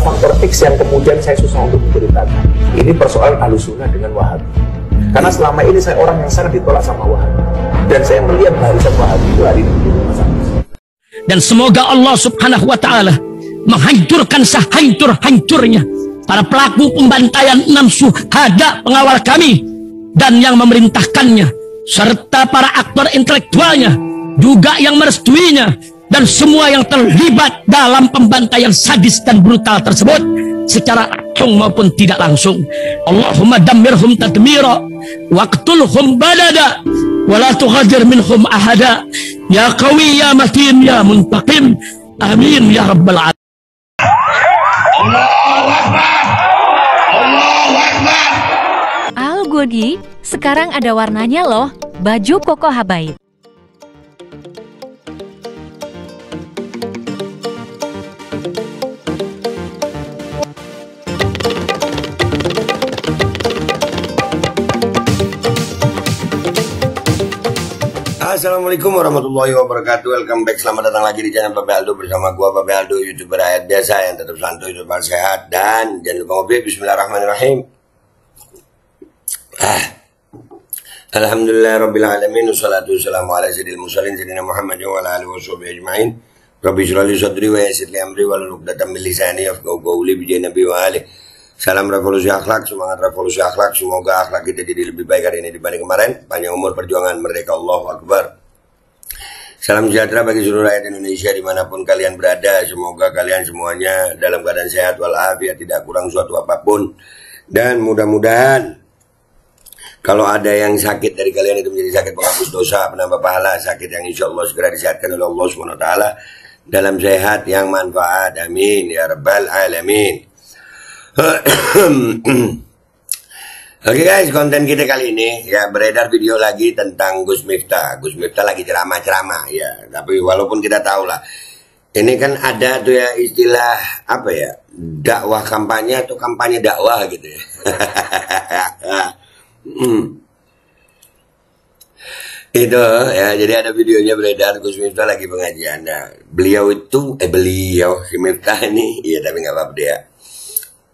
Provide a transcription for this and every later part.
faktor X yang kemudian saya susah untuk menceritakan. Ini persoalan Ahlussunnah dengan Wahabi. Karena selama ini saya orang yang sangat ditolak sama Wahabi. Dan saya melihat barisan Wahabi itu hari ini masalah. Dan semoga Allah Subhanahu wa Ta'ala menghancurkan sehancur-hancurnya para pelaku pembantaian 6 syuhada pengawal kami dan yang memerintahkannya, serta para aktor intelektualnya juga yang merestuinya, dan semua yang terlibat dalam pembantaian sadis dan brutal tersebut secara langsung maupun tidak langsung. Allahumma dammirhum tadmira waqtulhum balada wala tughadir minhum ahada ya qawi ya matin ya muntaqim amin ya rabbal alamin. Allahu Akbar, Allahu Akbar. Al Godi, sekarang ada warnanya loh, baju koko habaib. Assalamualaikum warahmatullahi wabarakatuh. Welcome back, selamat datang lagi di channel Babe Aldo bersama gua Babe Aldo, YouTuber rakyat biasa yang tetap santuy, tetap sehat, dan jangan lupa ngopi. Bismillahirrahmanirrahim. Alhamdulillah rabbil alamin, wassalatu wassalamu ala sayyidil mursalin sayyidina Muhammadin wa ala alihi washabihi ajmain. Rabbi shrah li sadri wa yassir li amri wahlul 'uqdatam min lisani yafqahu qawli bi nabi wa alihi. Salam revolusi akhlak, semangat revolusi akhlak. Semoga akhlak kita jadi lebih baik hari ini dibanding kemarin. Panjang umur, perjuangan, merdeka, Allahu Akbar. Salam sejahtera bagi seluruh rakyat Indonesia dimanapun kalian berada. Semoga kalian semuanya dalam keadaan sehat walafiat, tidak kurang suatu apapun. Dan mudah-mudahan kalau ada yang sakit dari kalian itu menjadi sakit penghapus dosa, penambah pahala, sakit yang insya Allah segera disehatkan oleh Allah SWT dalam sehat yang manfaat. Amin ya rabbal alamin. Oke guys, konten kita kali ini ya, beredar video lagi tentang Gus Miftah. Gus Miftah lagi ceramah-ceramah ya, tapi walaupun kita tahu lah, ini kan ada tuh ya istilah apa ya, dakwah kampanye atau kampanye dakwah gitu ya. Itu ya, jadi ada videonya beredar, Gus Miftah lagi pengajian. Nah, beliau si Miftah ini ya, tapi nggak apa-apa dia.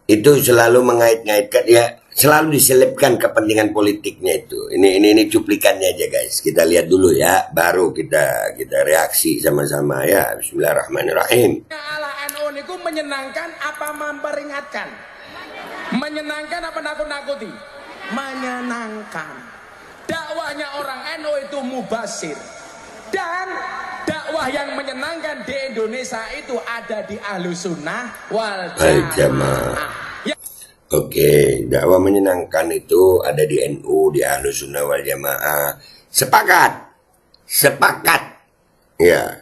Itu selalu mengait-ngaitkan ya, selalu diselipkan kepentingan politiknya itu. Ini cuplikannya aja guys. Kita lihat dulu ya, baru kita reaksi sama-sama ya. Bismillahirrahmanirrahim. Ala NU niku menyenangkan apa memperingatkan? Menyenangkan apa nakut-nakuti? Menyenangkan. Dakwahnya orang NU itu mubasir. Dan dakwah yang menyenangkan di Indonesia itu ada di Ahlussunnah wal Jamaah. Oke, dakwah menyenangkan itu ada di NU, di Ahlussunnah wal Jamaah. Sepakat. Ya,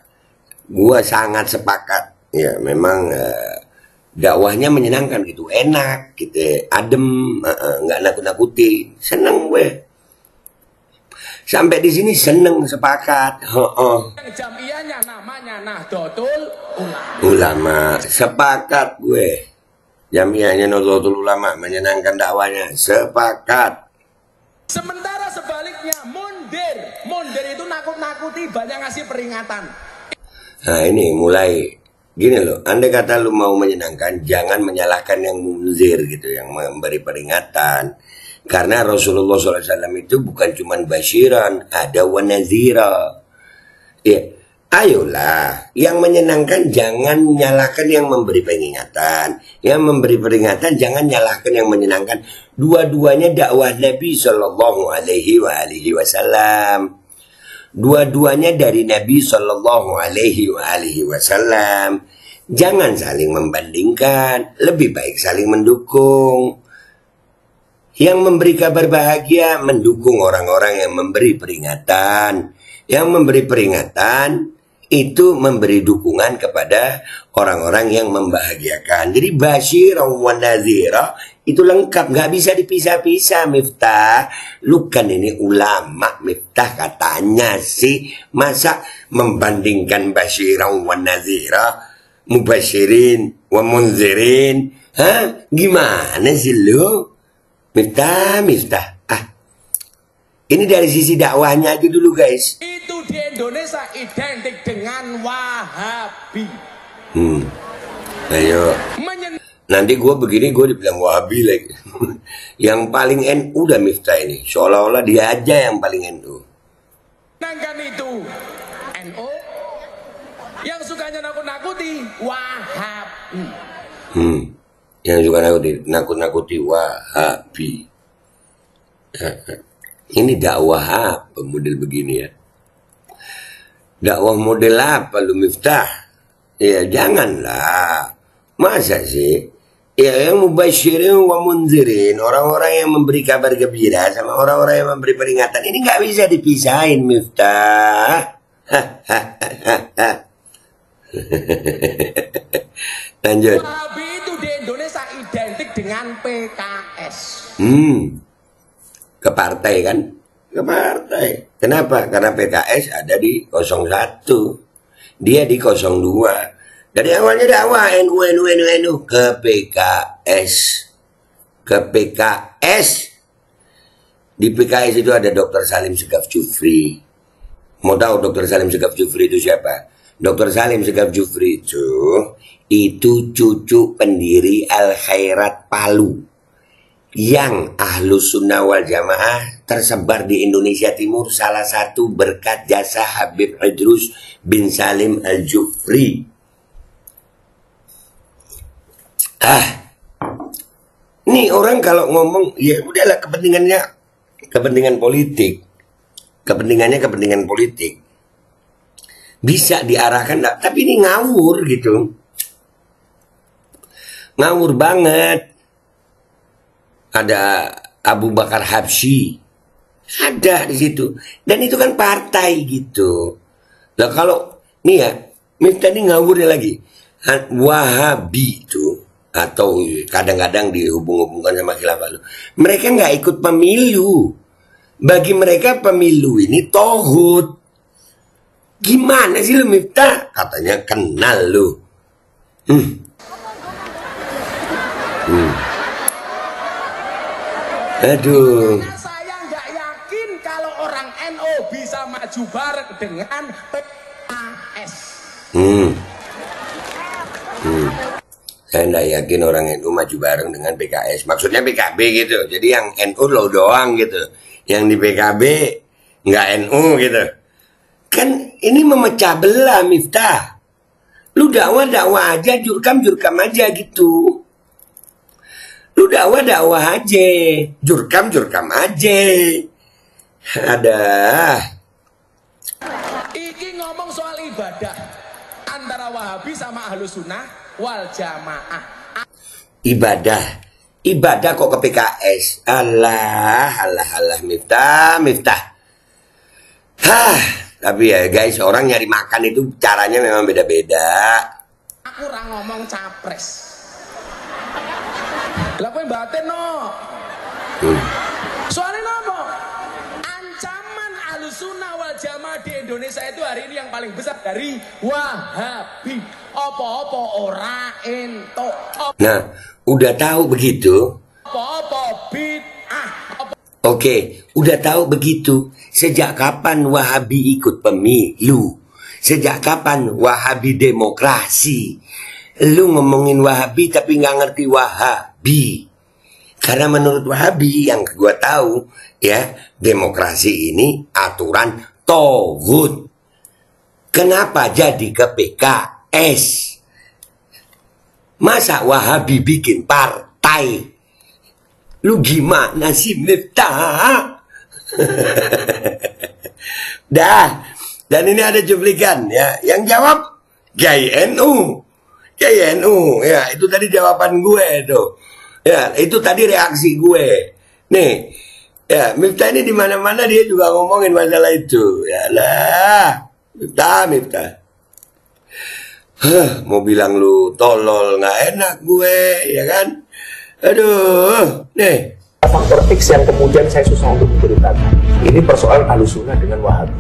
gua sangat sepakat. Ya, memang dakwahnya menyenangkan gitu, enak gitu, adem, nggak nakut-nakuti, seneng gue. Sampai di sini seneng, sepakat. Jamiahnya namanya Nahdlatul Ulama. Sepakat gue. Jamiahnya Nahdlatul Ulama menyenangkan dakwanya. Sepakat. Sementara sebaliknya mundir itu nakut-nakuti, banyak ngasih peringatan. Nah ini mulai gini loh. Andai kata lu mau menyenangkan, jangan menyalahkan yang munzir gitu, yang memberi peringatan. Karena Rasulullah SAW itu bukan cuma basyiran, ada wanazira. Ya, ayolah, yang menyenangkan jangan nyalahkan yang memberi peringatan. Yang memberi peringatan jangan nyalahkan yang menyenangkan. Dua-duanya dakwah Nabi Sallallahu Alaihi Wasallam. Dua-duanya dari Nabi Sallallahu Alaihi Wasallam. Jangan saling membandingkan, lebih baik saling mendukung. Yang memberi kabar bahagia mendukung orang-orang yang memberi peringatan. Yang memberi peringatan itu memberi dukungan kepada orang-orang yang membahagiakan. Jadi basyirah wa nadhira itu lengkap, nggak bisa dipisah-pisah. Miftah, lu kan ini ulama Miftah, katanya sih, masa membandingkan basyirah wa nadhira, mubasyirin wa munzirin? Hah? Gimana sih lu? Miftah. Ini dari sisi dakwahnya aja dulu guys. Itu di Indonesia identik dengan Wahabi. Ayo. nanti gue begini gue dibilang Wahabi lagi. Yang paling NU udah Miftah ini, seolah-olah dia aja yang paling NU. Menyenangkan itu NU, yang sukanya nakut-nakuti Wahabi. Yang suka nakut-nakuti Wahabi. Ini dakwah apa model begini ya? Dakwah model apa lu Miftah? Ya janganlah. Masa sih? Ya yang mubasyirin wa munzirin, orang-orang yang memberi kabar gembira sama orang-orang yang memberi peringatan, ini nggak bisa dipisahin Miftah. Lanjut. Wahabi itu di Indonesia identik dengan PKS. Ke partai kan? Ke partai. Kenapa? Karena PKS ada di 01. Dia di 02. Dari awalnya dakwah NU ke PKS. Ke PKS. Di PKS itu ada Dr. Salim Segaf Jufri. Mau tahu Dr. Salim Segaf Jufri itu siapa? Dr. Salim Segaf Jufri itu cucu pendiri Al Khairat Palu. Yang Ahlus Sunnah wal Jamaah tersebar di Indonesia Timur, salah satu berkat jasa Habib Idrus bin Salim Al Jufri. Nih orang kalau ngomong ya udahlah kepentingan politik. Kepentingan politik. Bisa diarahkan, tapi ini ngawur gitu. Ngawur banget. Ada Abu Bakar Habsyi. Ada di situ. Dan itu kan partai gitu. Nah kalau nih ya, Miftah ini ngawurnya lagi. Wahabi itu, atau kadang-kadang dihubung-hubungkan sama khilafah. Mereka nggak ikut pemilu. Bagi mereka pemilu ini tauhid. Gimana sih lu Miftah? Katanya kenal lu. Aduh. Saya nggak yakin kalau orang NU bisa maju bareng dengan PKS. Saya nggak yakin orang NU maju bareng dengan PKS. Maksudnya PKB gitu. Jadi yang NU lo doang gitu. Yang di PKB nggak NU gitu. Kan ini memecah belah Miftah. Lu dakwah aja, jurkam aja gitu. Lu dakwah aja, jurkam aja. Ada. Iki ngomong soal ibadah antara Wahabi sama Ahlus Sunnah wal Jamaah. Ibadah kok ke PKS. Alah Miftah. Tapi ya guys, orang nyari makan itu caranya memang beda-beda. Aku ora ngomong capres. Lah kowe batin no. Soalnya nopo? Ancaman Ahlussunnah wal Jamaah di Indonesia itu hari ini yang paling besar dari Wahabi. Apa-apa ora ento. Nah, udah tahu begitu? Apa-apa bid'ah. Oke, udah tahu begitu. Sejak kapan Wahabi ikut pemilu? Sejak kapan Wahabi demokrasi? Lu ngomongin Wahabi tapi nggak ngerti Wahabi. Karena menurut Wahabi yang gua tahu ya, demokrasi ini aturan tauhid. Kenapa jadi ke PKS? Masa Wahabi bikin partai? Lu gimana sih Miftah? Dah. Dan ini ada cuplikan ya. Yang jawab Kiai NU. Ya, itu tadi jawaban gue tuh. Ya, itu tadi reaksi gue. Nih. Ya, Miftah ini di mana-mana dia juga ngomongin masalah itu. Ya lah. Miftah. Mau bilang lu tolol nggak enak gue, ya kan? Aduh, nih. Faktor X yang kemudian saya susah untuk menceritakan. Ini persoalan Ahlussunnah dengan Wahabi.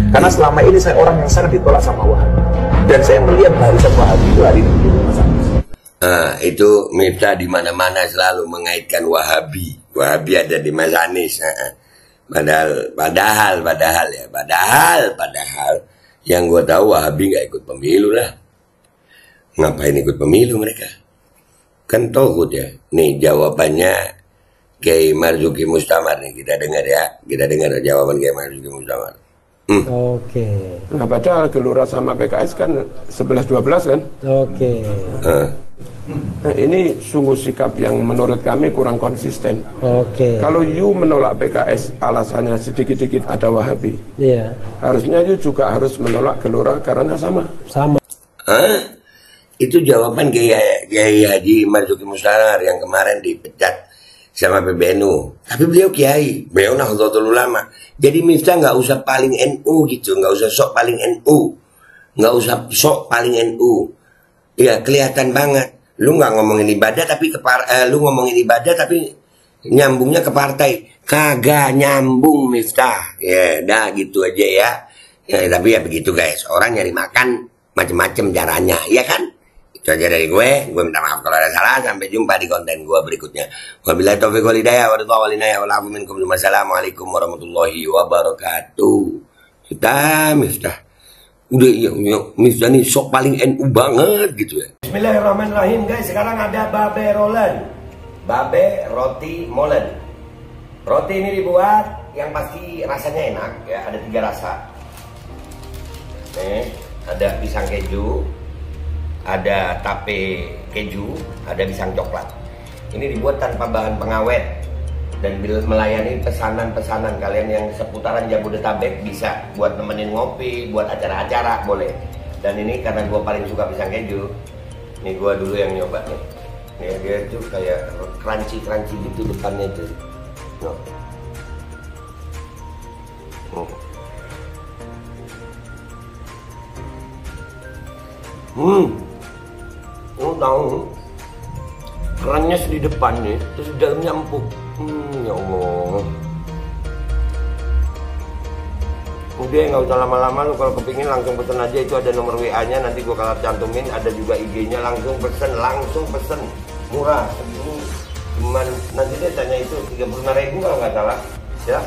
Karena selama ini saya orang yang sangat ditolak sama Wahabi. Dan saya melihat barisan Wahabi itu hari ini di Mas Anies. Nah, itu Miftah di mana-mana selalu mengaitkan Wahabi. Wahabi ada di Mas Anies. Padahal yang gue tahu Wahabi nggak ikut pemilu lah. Ngapain ikut pemilu mereka? Kan tohut ya. Nih jawabannya Kiai Marzuki Mustamar nih, kita dengar ya. Kita dengar jawaban Kiai Marzuki Mustamar. Oke. Nah, padahal Gelora sama PKS kan 11-12 kan? Oke. Nah, ini sungguh sikap yang menurut kami kurang konsisten. Oke. Kalau you menolak PKS alasannya sedikit-sedikit ada Wahabi, Iya. harusnya you juga harus menolak Gelora karena sama. Sama. Hah? Itu jawaban Kiai Haji Marzuki Mustamar yang kemarin dipecat sama PBNU. Tapi beliau kiai, beliau Nahdlatul Ulama. Jadi Miftah nggak usah paling NU gitu, nggak usah sok paling NU, nggak usah sok paling NU. Ya kelihatan banget. Lu nggak ngomongin ibadah tapi lu ngomongin ibadah tapi nyambungnya ke partai. Kagak nyambung Miftah. Ya, dah gitu aja ya. Ya tapi ya begitu guys. Orang nyari makan macem-macem caranya, ya kan? Itu aja dari gue minta maaf kalau ada salah. Sampai jumpa di konten gue berikutnya. Wabillahi taufiq wal hidayah wa ridha wal inayah wal afu minkum. Wassalamualaikum warahmatullahi wabarakatuh. Kita Miftah. Udah iya, Miftah nih sok paling NU banget gitu ya. Bismillahirrahmanirrahim guys. Sekarang ada babe rolen, babe roti molen. Roti ini dibuat yang pasti rasanya enak ya. Ada 3 rasa. Nih, ada pisang keju, ada tape keju, ada pisang coklat. Ini dibuat tanpa bahan pengawet dan melayani pesanan-pesanan kalian yang seputaran Jabodetabek, bisa buat nemenin ngopi, buat acara-acara boleh. Dan ini karena gue paling suka pisang keju, ini gue dulu yang nyoba nih. Nih dia tuh kayak crunchy gitu depannya tuh. Lu tahu kerannya di depan nih, terus di dalamnya empuk. Ya Allah. Udah nggak usah lama-lama, lu kalau kepingin langsung pesen aja. Itu ada nomor WA-nya, nanti gua kalau cantumin. Ada juga IG-nya, langsung pesen. Murah. Ini cuman nanti dia tanya itu 35.000 kalau nggak salah. Ya.